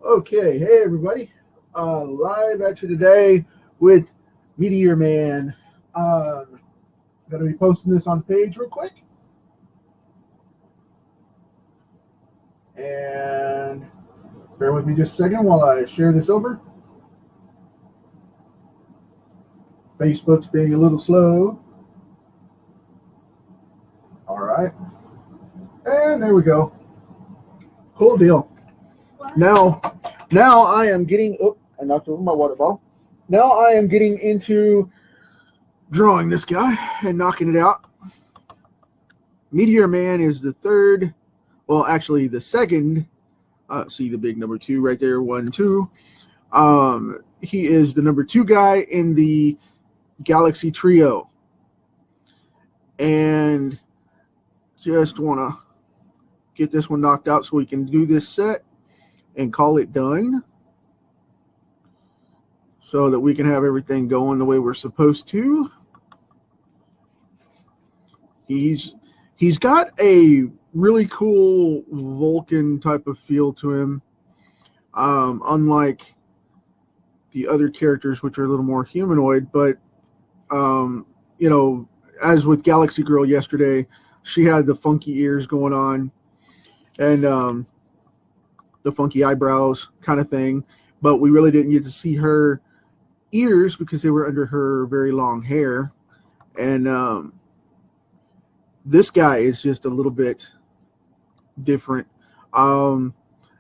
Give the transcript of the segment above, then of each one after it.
Okay, hey everybody. Live at you today with MeteorMan. Gonna be posting this on the page real quick. And bear with me just a second while I share this over. Facebook's being a little slow. Alright. And there we go. Cool deal. Now I am getting, I knocked over my water bottle. Now I am getting into drawing this guy and knocking it out. MeteorMan is the third, well, actually the second. See the big number 2 right there, 1, 2. He is the number 2 guy in the Galaxy Trio. And just want to get this one knocked out so we can do this set and call it done, so that we can have everything going the way we're supposed to. He's got a really cool Vulcan type of feel to him, unlike the other characters, which are a little more humanoid. But you know, as with Galaxy Girl yesterday, she had the funky ears going on and the funky eyebrows kind of thing, but we really didn't get to see her ears because they were under her very long hair. And this guy is just a little bit different.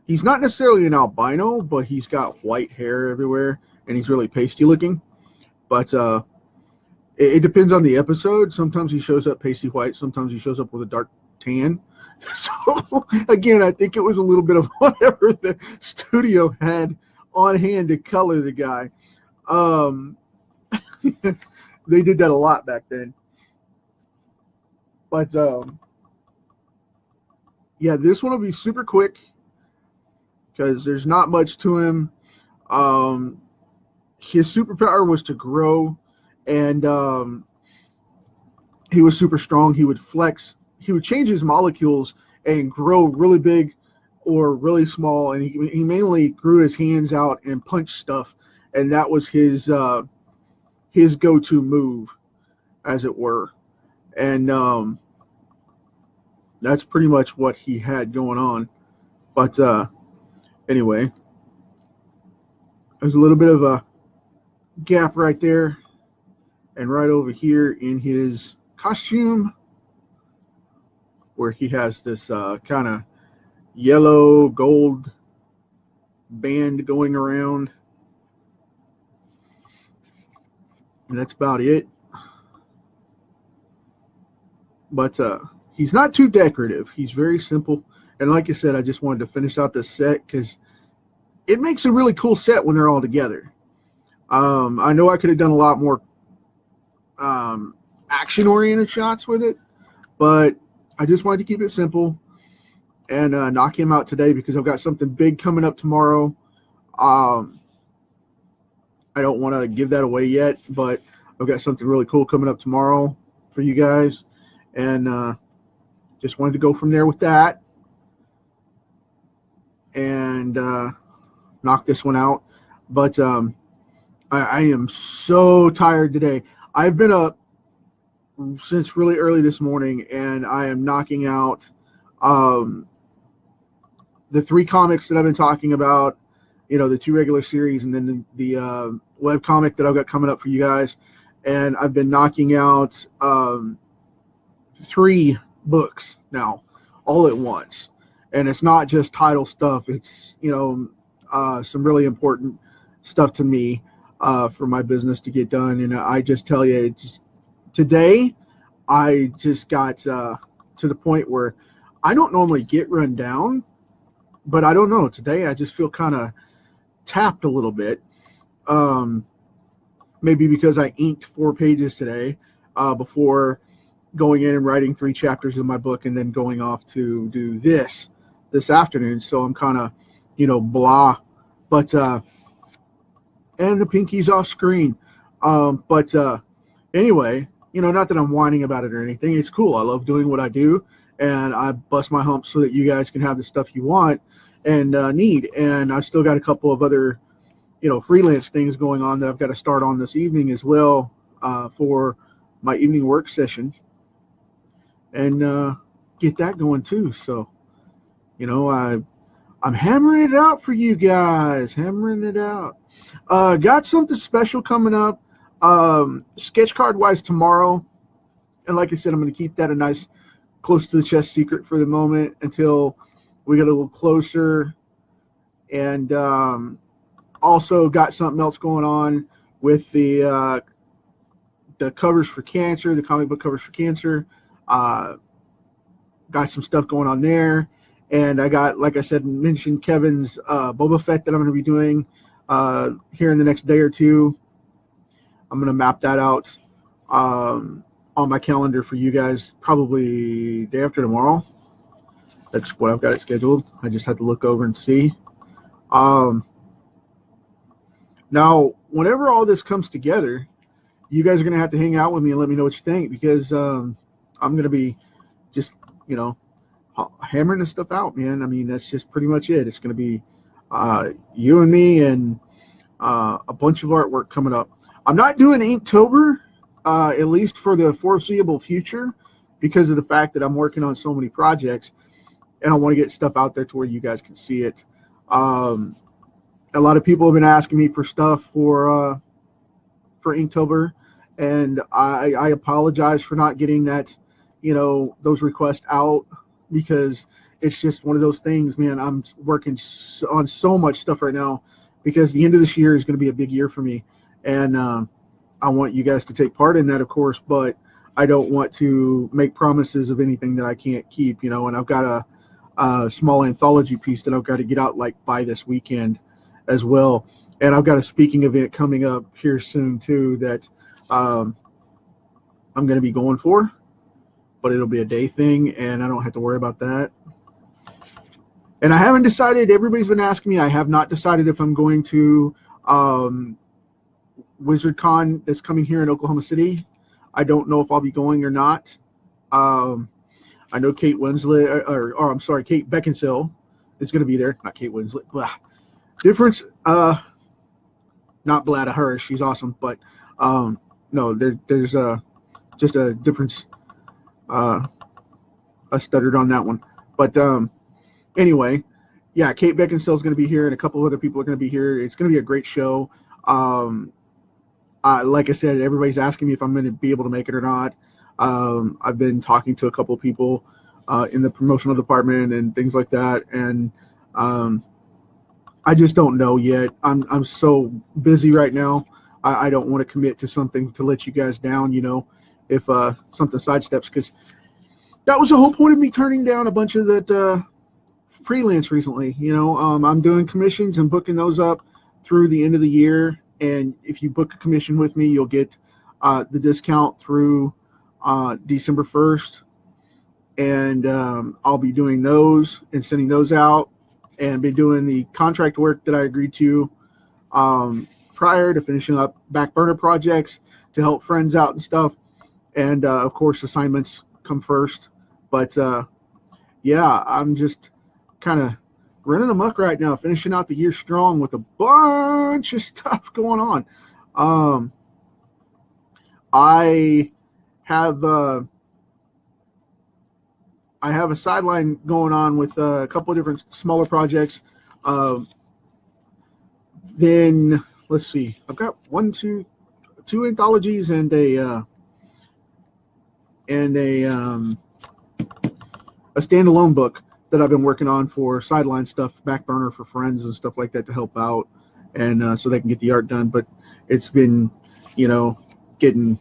He's not necessarily an albino, but he's got white hair everywhere and he's really pasty looking. But it depends on the episode. Sometimes he shows up pasty white, sometimes he shows up with a dark tan. So again, I think it was a little bit of whatever the studio had on hand to color the guy. They did that a lot back then. But yeah, this one will be super quick because there's not much to him. His superpower was to grow, and he was super strong. He would flex. He would change his molecules and grow really big or really small, and he mainly grew his hands out and punched stuff, and that was his go-to move, as it were. And that's pretty much what he had going on. But anyway, there's a little bit of a gap right there, and right over here in his costume, where he has this kind of yellow gold band going around. And that's about it. But he's not too decorative. He's very simple. And like I said, I just wanted to finish out this set because it makes a really cool set when they're all together. I know I could have done a lot more action-oriented shots with it, but I just wanted to keep it simple and knock him out today because I've got something big coming up tomorrow. I don't want to give that away yet, but I've got something really cool coming up tomorrow for you guys, and just wanted to go from there with that and knock this one out. But I am so tired today. I've been up since really early this morning, and I am knocking out the 3 comics that I've been talking about, you know, the 2 regular series, and then the web comic that I've got coming up for you guys. And I've been knocking out 3 books now, all at once. And it's not just title stuff. It's, you know, some really important stuff to me for my business to get done. And I just tell you, today, I just got to the point where I don't normally get run down, but I don't know. Today, I just feel kind of tapped a little bit. Maybe because I inked 4 pages today before going in and writing 3 chapters of my book and then going off to do this afternoon. So I'm kind of, you know, blah. But and the pinky's off screen. But anyway, you know, not that I'm whining about it or anything. It's cool. I love doing what I do, and I bust my hump so that you guys can have the stuff you want and need. And I've still got a couple of other, freelance things going on that I've got to start on this evening as well, for my evening work session, and get that going too. So, I'm hammering it out for you guys, hammering it out. Got something special coming up, sketch card wise tomorrow. And like I said, I'm going to keep that a nice close to the chest secret for the moment until we get a little closer. And also got something else going on with the covers for Cancer, the comic book covers for Cancer. Got some stuff going on there. And I got, like I said, mentioned Kevin's Boba Fett that I'm going to be doing here in the next day or two. I'm going to map that out on my calendar for you guys probably day after tomorrow. That's what I've got it scheduled. I just had to look over and see. Now, whenever all this comes together, you guys are going to have to hang out with me and let me know what you think, because I'm going to be just, hammering this stuff out, man. I mean, that's just pretty much it. It's going to be you and me and a bunch of artwork coming up. I'm not doing Inktober, at least for the foreseeable future, because of the fact that I'm working on so many projects, and I want to get stuff out there to where you guys can see it. A lot of people have been asking me for stuff for Inktober, and I apologize for not getting that, those requests out, because it's just one of those things, man. I'm working on so much stuff right now, because the end of this year is going to be a big year for me, and I want you guys to take part in that, of course, but I don't want to make promises of anything that I can't keep, and I've got a small anthology piece that I've got to get out by this weekend as well. And I've got a speaking event coming up here soon too that I'm going to be going for, but it'll be a day thing, and I don't have to worry about that. And I haven't decided. Everybody's been asking me. I have not decided if I'm going to WizardCon that's coming here in Oklahoma City. I don't know if I'll be going or not. I know Kate Winslet, or I'm sorry, Kate Beckinsale is going to be there. Not Kate Winslet. Blah. Difference. Not blah to her. She's awesome, but no, there's just a difference. I stuttered on that one, but anyway, yeah, Kate Beckinsale is going to be here, and a couple of other people are going to be here. It's going to be a great show. Like I said, everybody's asking me if I'm going to be able to make it or not. I've been talking to a couple of people in the promotional department and things like that, and I just don't know yet. I'm so busy right now. I don't want to commit to something to let you guys down, if something sidesteps, because that was the whole point of me turning down a bunch of that freelance recently. I'm doing commissions and booking those up through the end of the year, and if you book a commission with me, you'll get the discount through December 1st, and I'll be doing those and sending those out, and be doing the contract work that I agreed to prior to finishing up back burner projects to help friends out and stuff. And of course, assignments come first. But yeah, I'm just kind of running amok right now, finishing out the year strong with a bunch of stuff going on. I have a sideline going on with a couple of different smaller projects. Then let's see, I've got two anthologies and a standalone book that I've been working on for sideline stuff, back burner for friends and stuff like that to help out, and so they can get the art done. But it's been, getting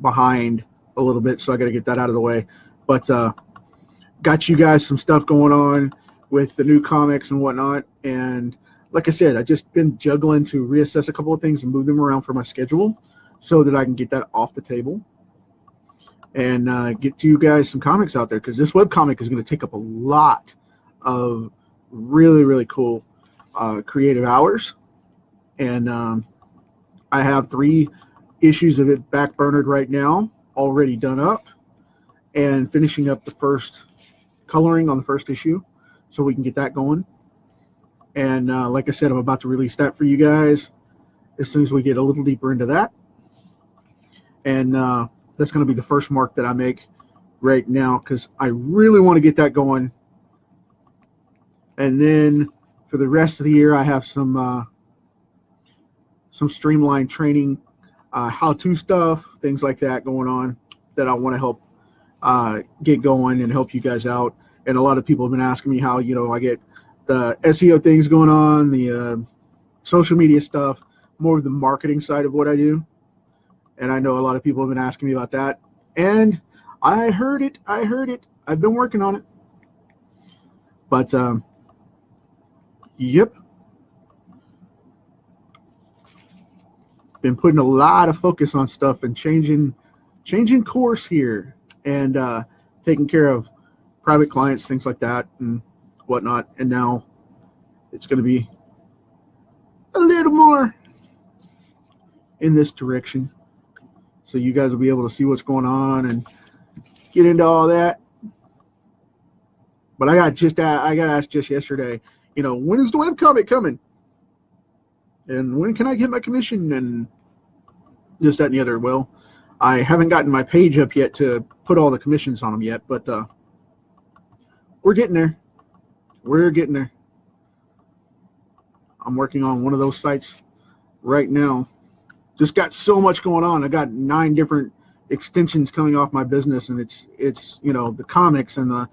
behind a little bit, so I got to get that out of the way. But got you guys some stuff going on with the new comics and whatnot, and like I said, I've just been juggling to reassess a couple of things and move them around for my schedule so that I can get that off the table and get you guys some comics out there, because this webcomic is going to take up a lot of really, really cool creative hours. And I have 3 issues of it back burnered right now, already done up, and finishing up the first coloring on the first issue, so we can get that going. And like I said, I'm about to release that for you guys as soon as we get a little deeper into that. And that's going to be the first mark that I make right now, because I really want to get that going. And then for the rest of the year, I have some streamlined training, how-to stuff, things like that going on that I want to help get going and help you guys out. And a lot of people have been asking me how, you know, I get the SEO things going on, the social media stuff, more of the marketing side of what I do. And I know a lot of people have been asking me about that. And I heard it. I've been working on it. But, yep. Been putting a lot of focus on stuff and changing course here, and taking care of private clients, things like that and whatnot. And now it's going to be a little more in this direction, so you guys will be able to see what's going on and get into all that. But I got asked just yesterday, you know, when is the webcomic coming? And when can I get my commission? And this, that, and the other. Well, I haven't gotten my page up yet to put all the commissions on them yet, but we're getting there. We're getting there. I'm working on one of those sites right now. Just got so much going on. I got 9 different extensions coming off my business, and it's you know, the comics and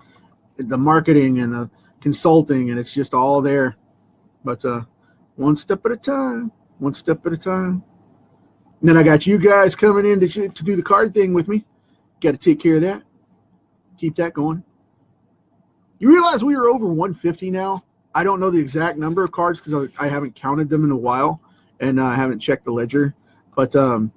the marketing and the consulting, and it's just all there. But one step at a time. One step at a time. And then I got you guys coming in to do the card thing with me. Got to take care of that. Keep that going. You realize we are over 150 now? I don't know the exact number of cards because I haven't counted them in a while, and I haven't checked the ledger. But you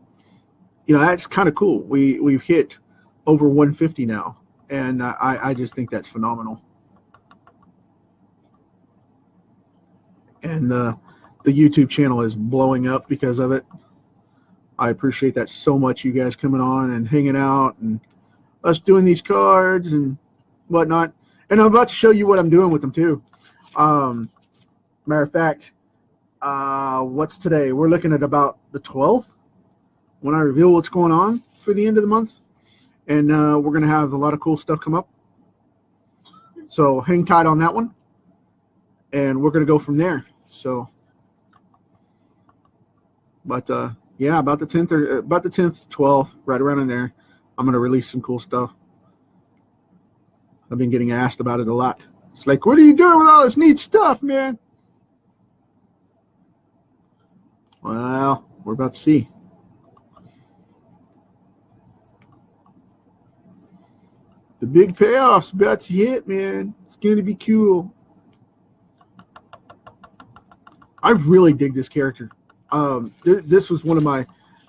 know, that's kind of cool. We've hit over 150 now, and I just think that's phenomenal. And the YouTube channel is blowing up because of it. I appreciate that so much, you guys coming on and hanging out and us doing these cards and whatnot. And I'm about to show you what I'm doing with them too. Matter of fact, what's today? We're looking at about the 12th when I reveal what's going on for the end of the month. And we're going to have a lot of cool stuff come up. So hang tight on that one. And we're going to go from there. So, but yeah, about the 10th or about the 10th, 12th, right around in there, I'm going to release some cool stuff. I've been getting asked about it a lot. It's like, what are you doing with all this neat stuff, man? Well, we're about to see. The big payoff's about to hit, man. It's going to be cool. I really dig this character. This was one of my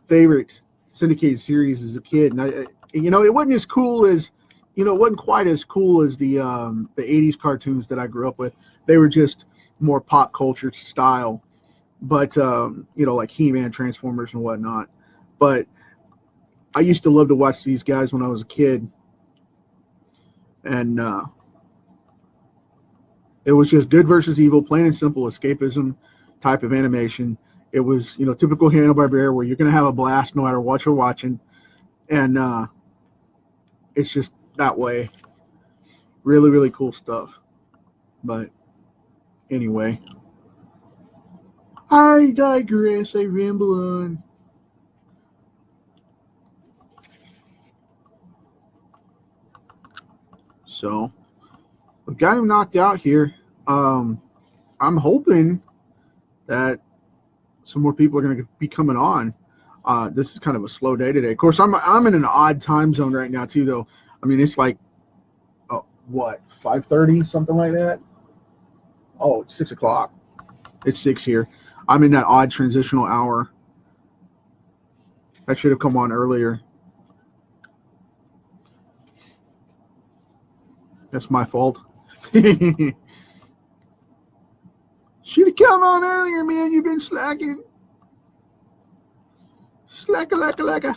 favorite syndicated series as a kid, and you know, it wasn't as cool as, you know, it wasn't quite as cool as the 80s cartoons that I grew up with. They were just more pop culture style, but you know, like He-Man, Transformers, and whatnot. But I used to love to watch these guys when I was a kid, and it was just good versus evil, plain and simple escapism type of animation. It was, you know, typical Hanna-Barbera, where you're going to have a blast no matter what you're watching, and it's just that way. Really, really cool stuff. But anyway, I digress. I ramble on. So we've got him knocked out here. I'm hoping that some more people are going to be coming on. This is kind of a slow day today. Of course, I'm in an odd time zone right now too, though. I mean, it's like what, 5:30, something like that. Oh, it's 6 o'clock. It's 6 here. I'm in that odd transitional hour. I should have come on earlier. That's my fault. Should have come on earlier, man. You've been slacking. Slacka.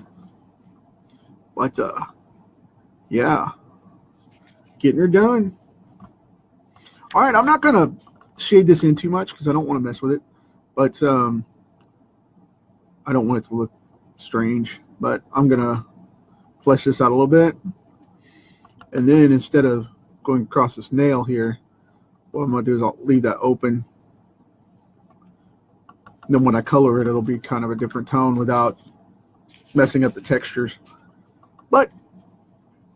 But, yeah. Getting her done. All right, I'm not gonna shade this in too much because I don't want to mess with it, but I don't want it to look strange. But I'm gonna flesh this out a little bit, and then instead of going across this nail here, what I'm gonna do is I'll leave that open. And then when I color it, it'll be kind of a different tone without messing up the textures. But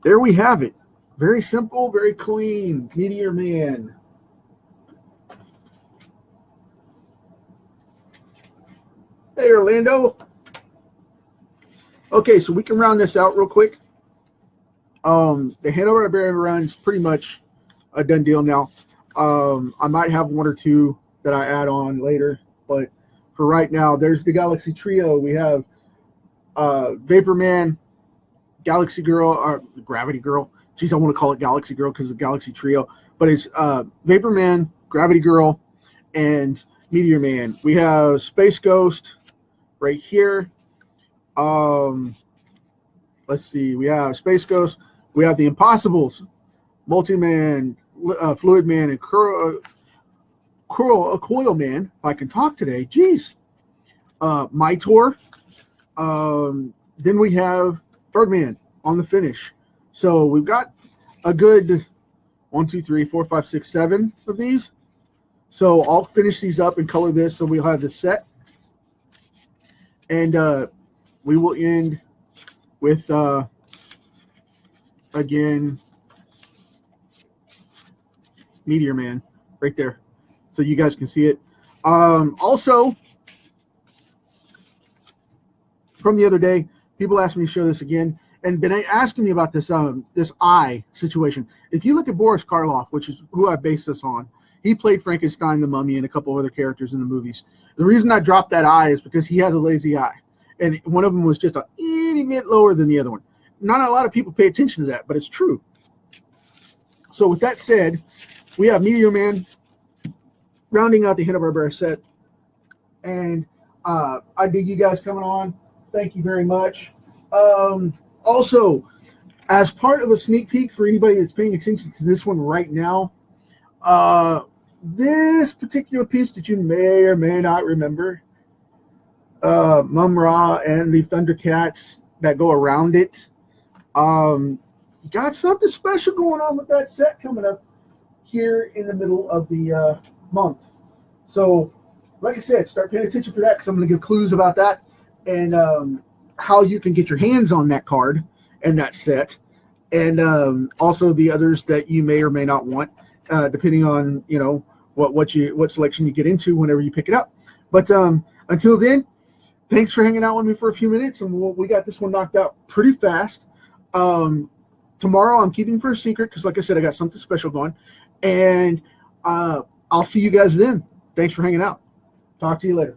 there we have it. Very simple, very clean. MeteorMan. Hey, Orlando. Okay, so we can round this out real quick. The Hanna-Barbera run's pretty much a done deal now. I might have one or two that I add on later, but for right now, there's the Galaxy Trio. We have Vaporman, Galaxy Girl, or Gravity Girl. Geez, I want to call it Galaxy Girl because of Galaxy Trio, but it's Vaporman, Gravity Girl, and MeteorMan. We have Space Ghost right here. Let's see. We have Space Ghost. We have the Impossibles, Multi-Man, Fluid Man, and Coil Man. If I can talk today, geez. MITOR. Then we have Birdman on the finish. So we've got a good 1, 2, 3, 4, 5, 6, 7 of these. So I'll finish these up and color this, so we'll have this set. And we will end with again MeteorMan right there, so you guys can see it. Also, from the other day, people asked me to show this again, and been asking me about this this eye situation. If you look at Boris Karloff, which is who I based this on, he played Frankenstein, the Mummy, and a couple other characters in the movies. The reason I dropped that eye is because he has a lazy eye, and one of them was just a itty bit lower than the other one. Not a lot of people pay attention to that, but it's true. So with that said, we have MeteorMan rounding out the Hanna-Barbera set, and I dig you guys coming on. Thank you very much. Also, as part of a sneak peek for anybody that's paying attention to this one right now, this particular piece that you may or may not remember, Mum-Ra and the Thundercats that go around it, got something special going on with that set coming up here in the middle of the month. So, like I said, start paying attention for that, because I'm going to give clues about that and how you can get your hands on that card and that set, and also the others that you may or may not want, depending on what selection you get into whenever you pick it up. But until then, thanks for hanging out with me for a few minutes, and we got this one knocked out pretty fast. Tomorrow I'm keeping for a secret because, like I said, I got something special going, and I'll see you guys then. Thanks for hanging out. Talk to you later.